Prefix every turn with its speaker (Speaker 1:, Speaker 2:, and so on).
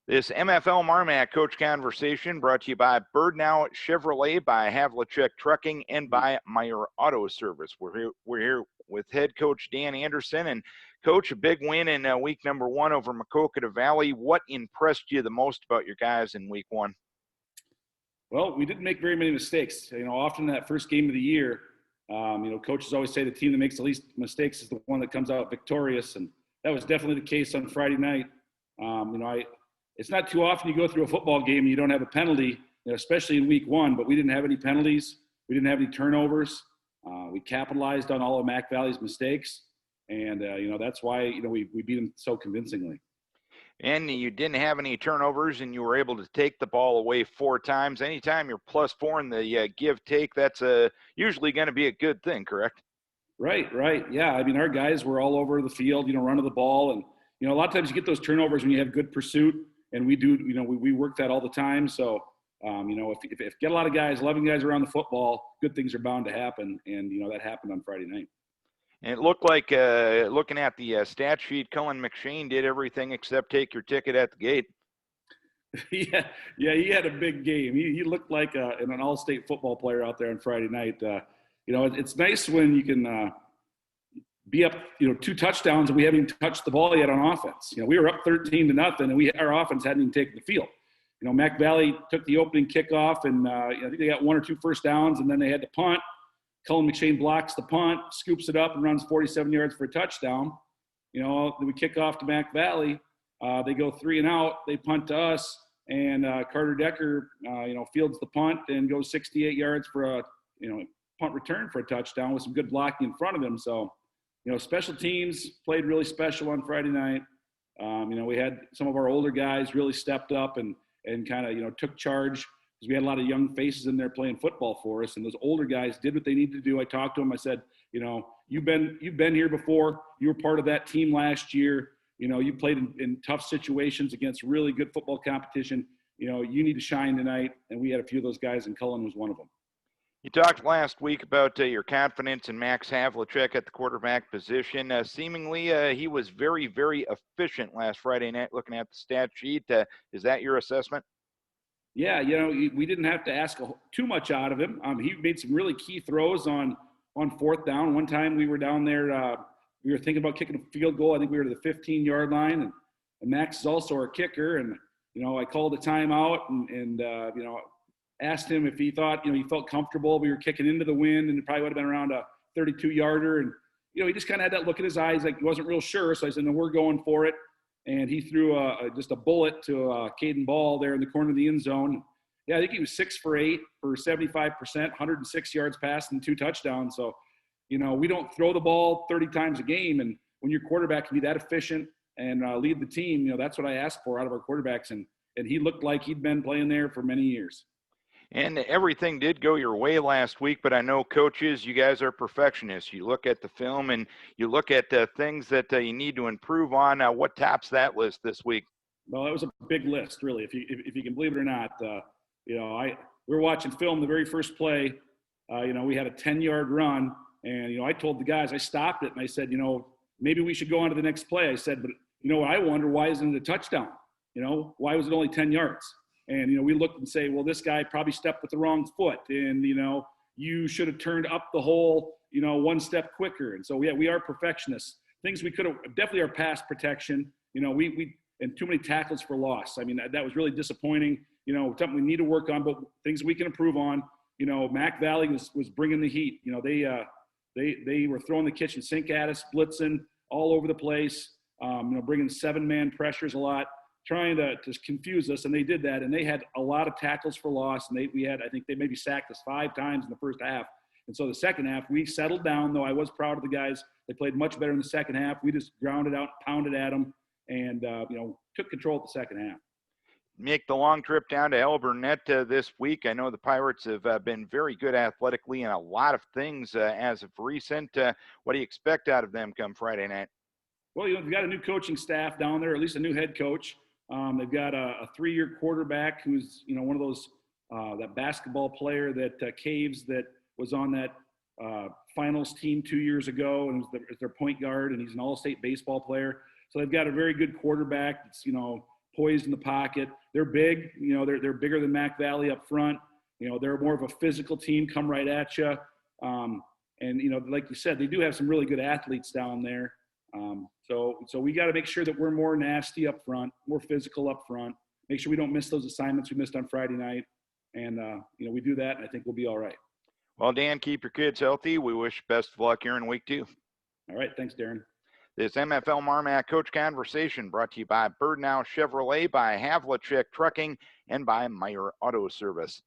Speaker 1: This MFL Marmac Coach Conversation brought to you by Birdnow Chevrolet, by Havlicek Trucking, and by Meyer Auto Service. We're here with head coach Dan Anderson. And, Coach, a big win in week number 1 over Maquoketa Valley. What impressed you the most about your guys in week 1?
Speaker 2: Well, we didn't make very many mistakes. Often that first game of the year, coaches always say the team that makes the least mistakes is the one that comes out victorious. And that was definitely the case on Friday night. It's not too often you go through a football game and you don't have a penalty, especially in week 1, but we didn't have any penalties. We didn't have any turnovers. We capitalized on all of Mac Valley's mistakes. And, that's why, we beat them so convincingly.
Speaker 1: And you didn't have any turnovers, and you were able to take the ball away 4 times. Anytime you're +4 in the give-take, that's usually going to be a good thing, correct?
Speaker 2: Right. Yeah, our guys were all over the field, running the ball. And, a lot of times you get those turnovers when you have good pursuit. And we do, we work that all the time. So, if you get a lot of guys, 11 guys around the football, good things are bound to happen. And, that happened on Friday night.
Speaker 1: And it looked like, looking at the stat sheet, Cullen McShane did everything except take your ticket at the gate.
Speaker 2: Yeah, he had a big game. He looked like an all-state football player out there on Friday night. It's nice when you can be up, 2 touchdowns and we haven't even touched the ball yet on offense. We were up 13-0 and our offense hadn't even taken the field. Mac Valley took the opening kickoff and I think they got 1 or 2 first downs and then they had to punt. Cullen McShane blocks the punt, scoops it up and runs 47 yards for a touchdown. Then we kick off to Mac Valley. They go 3 and out. They punt to us and Carter Decker, fields the punt and goes 68 yards for a, punt return for a touchdown with some good blocking in front of him. So, special teams played really special on Friday night. We had some of our older guys really stepped up and kind of, took charge because we had a lot of young faces in there playing football for us. And those older guys did what they needed to do. I talked to them. I said, you've been here before. You were part of that team last year. You played in tough situations against really good football competition. You need to shine tonight. And we had a few of those guys, and Cullen was one of them.
Speaker 1: You talked last week about your confidence in Max Havlicek at the quarterback position. Seemingly, he was very, very efficient last Friday night looking at the stat sheet. Is that your assessment?
Speaker 2: Yeah, we didn't have to ask too much out of him. He made some really key throws on 4th down. One time we were down there, we were thinking about kicking a field goal. I think we were to the 15-yard line, and Max is also our kicker. And, I called a timeout and asked him if he thought, he felt comfortable. We were kicking into the wind, and it probably would have been around a 32-yarder. And, he just kind of had that look in his eyes like he wasn't real sure. So I said, no, we're going for it. And he threw just a bullet to Caden Ball there in the corner of the end zone. Yeah, I think he was 6 for 8 for 75%, 106 yards passed and 2 touchdowns. So, we don't throw the ball 30 times a game. And when your quarterback can be that efficient and lead the team, that's what I asked for out of our quarterbacks. And he looked like he'd been playing there for many years.
Speaker 1: And everything did go your way last week, but I know, coaches, you guys are perfectionists. You look at the film and you look at things that you need to improve on. What tops that list this week?
Speaker 2: Well, that was a big list, really, if you can believe it or not. We were watching film the very first play. We had a 10-yard run, and I told the guys, I stopped it, and I said, maybe we should go on to the next play. I said, but I wonder, why isn't it a touchdown? Why was it only 10 yards? And, we looked and say, well, this guy probably stepped with the wrong foot. And, you should have turned up the hole, 1 step quicker. And so, we are perfectionists. Things we could have, definitely our pass protection, and too many tackles for loss. I mean, that was really disappointing. Something we need to work on, but things we can improve on. Mac Valley was bringing the heat. They were throwing the kitchen sink at us, blitzing all over the place, bringing 7-man pressures a lot, trying to confuse us, and they did that, and they had a lot of tackles for loss, and I think they maybe sacked us 5 times in the first half. And so the second half, we settled down, though I was proud of the guys. They played much better in the second half. We just grounded out, pounded at them, and, took control of the second half.
Speaker 1: Make the long trip down to Elburnett this week. I know the Pirates have been very good athletically in a lot of things as of recent. What do you expect out of them come Friday night?
Speaker 2: Well, we've got a new coaching staff down there, or at least a new head coach. They've got a 3-year quarterback who's, one of those, that basketball player that Caves that was on that finals team 2 years ago and was their point guard, and he's an all-state baseball player. So they've got a very good quarterback that's, poised in the pocket. They're big. They're bigger than Mac Valley up front. They're more of a physical team, come right at you. And like you said, they do have some really good athletes down there. So we got to make sure that we're more nasty up front, more physical up front. Make sure we don't miss those assignments we missed on Friday night. And we do that, and I think we'll be all right.
Speaker 1: Well, Dan, keep your kids healthy. We wish best of luck here in week 2.
Speaker 2: All right, thanks, Darren.
Speaker 1: This MFL Marmac Coach Conversation brought to you by Bird Now Chevrolet, by Havlicek Trucking, and by Meyer Auto Service.